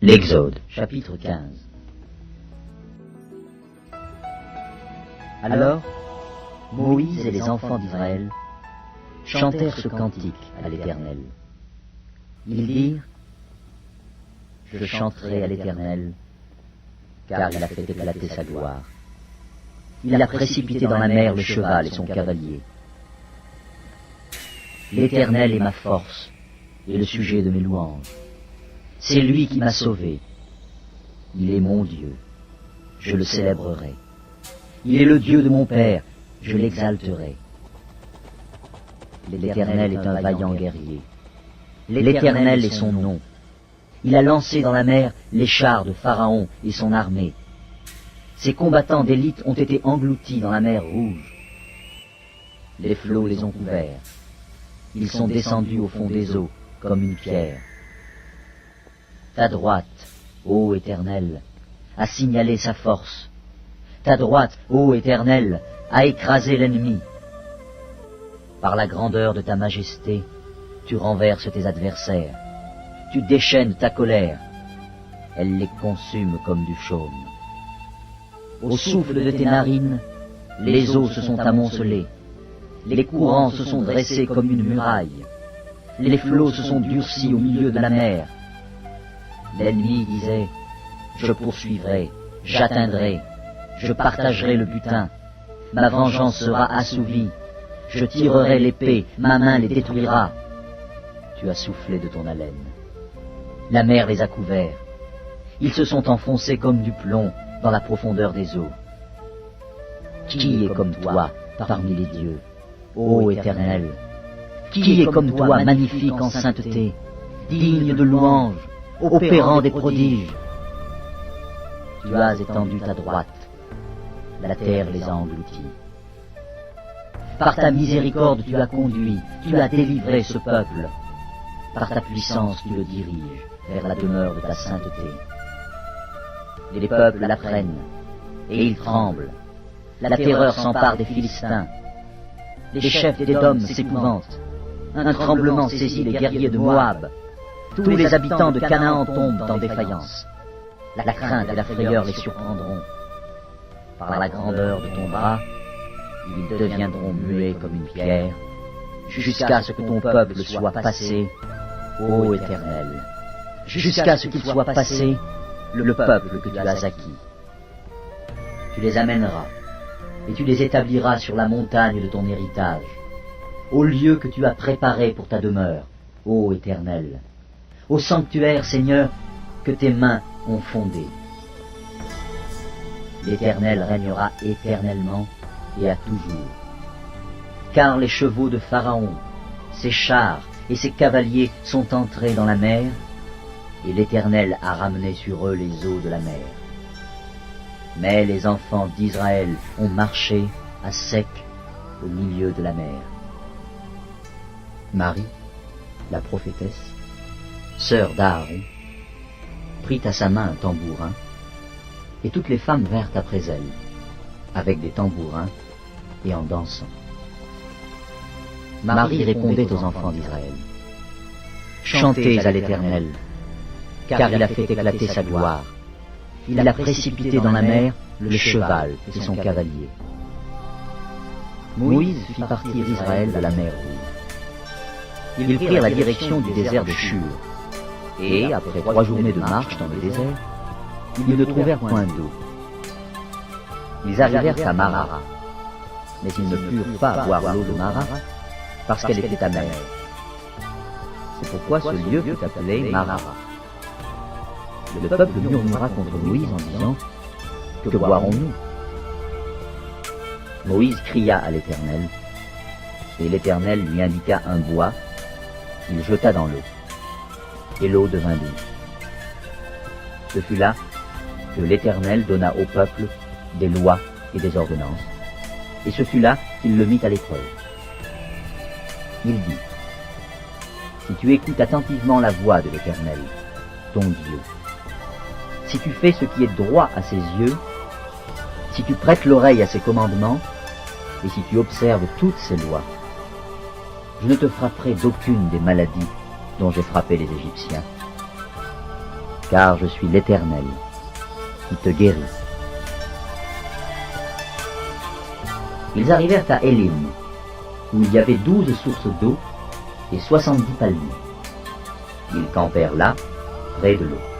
L'Exode, chapitre 15. Alors, Moïse et les enfants d'Israël chantèrent ce cantique à l'Éternel. Ils dirent, « Je chanterai à l'Éternel, car il a fait éclater sa gloire. Il a précipité dans la mer le cheval et son cavalier. L'Éternel est ma force et le sujet de mes louanges. C'est lui qui m'a sauvé. Il est mon Dieu. Je le célébrerai. Il est le Dieu de mon Père. Je l'exalterai. L'Éternel est un vaillant guerrier. L'Éternel est son nom. Il a lancé dans la mer les chars de Pharaon et son armée. Ses combattants d'élite ont été engloutis dans la mer Rouge. Les flots les ont couverts. Ils sont descendus au fond des eaux comme une pierre. Ta droite, ô Éternel, a signalé sa force. Ta droite, ô Éternel, a écrasé l'ennemi. Par la grandeur de ta majesté, tu renverses tes adversaires. Tu déchaînes ta colère. Elle les consume comme du chaume. Au souffle de tes narines, les eaux se sont amoncelées. Les courants se sont dressés comme une muraille. Les flots se sont durcis au milieu de la mer. L'ennemi disait, « Je poursuivrai, j'atteindrai, je partagerai le butin. Ma vengeance sera assouvie. Je tirerai l'épée, ma main les détruira. » Tu as soufflé de ton haleine. La mer les a couverts. Ils se sont enfoncés comme du plomb dans la profondeur des eaux. Qui est comme toi parmi les dieux, ô Éternel? Qui est comme toi magnifique en sainteté, digne de louange, opérant des prodiges? Tu as étendu ta droite, la terre les a engloutis. Par ta miséricorde tu as conduit, tu as délivré ce peuple. Par ta puissance tu le diriges vers la demeure de ta sainteté. Et les peuples l'apprennent, et ils tremblent. La terreur s'empare des Philistins. Les chefs d'Édom s'épouvantent. Un tremblement saisit les guerriers de Moab. Tous les habitants de Canaan tombent en défaillance. La crainte et la frayeur les surprendront. Par la grandeur de ton bras, ils deviendront muets comme une pierre, jusqu'à ce que ton peuple soit passé, ô Éternel, jusqu'à ce qu'il soit passé, le peuple que tu as acquis. Tu les amèneras, et tu les établiras sur la montagne de ton héritage, au lieu que tu as préparé pour ta demeure, ô Éternel, au sanctuaire, Seigneur, que tes mains ont fondé. L'Éternel régnera éternellement et à toujours. Car les chevaux de Pharaon, ses chars et ses cavaliers sont entrés dans la mer, et l'Éternel a ramené sur eux les eaux de la mer. Mais les enfants d'Israël ont marché à sec au milieu de la mer. Marie, la prophétesse, sœur d'Aaron, prit à sa main un tambourin, et toutes les femmes vinrent après elle, avec des tambourins et en dansant. Marie répondait aux enfants d'Israël, « Chantez à l'Éternel, car il a fait éclater sa gloire. Il a précipité dans la mer le cheval et son cavalier. » Moïse fit partir Israël de la mer Rouge. Ils prirent la direction du désert de Shur, et, après 3 journées de marche dans le désert, ils ne trouvèrent point d'eau. Ils arrivèrent à Mara, mais ils ne purent pas boire l'eau de Mara, parce qu'elle était amère. C'est pourquoi ce lieu fut appelé Mara. Le peuple murmura contre Moïse en disant, « Que boirons-nous » Moïse cria à l'Éternel, et l'Éternel lui indiqua un bois, il jeta dans l'eau, et l'eau devint douce. Ce fut là que l'Éternel donna au peuple des lois et des ordonnances, et ce fut là qu'il le mit à l'épreuve. Il dit, « Si tu écoutes attentivement la voix de l'Éternel, ton Dieu, si tu fais ce qui est droit à ses yeux, si tu prêtes l'oreille à ses commandements, et si tu observes toutes ses lois, je ne te frapperai d'aucune des maladies dont j'ai frappé les Égyptiens. car je suis l'Éternel, qui te guérit. Ils arrivèrent à Élim, où il y avait 12 sources d'eau et 70 palmiers. Ils campèrent là, près de l'eau.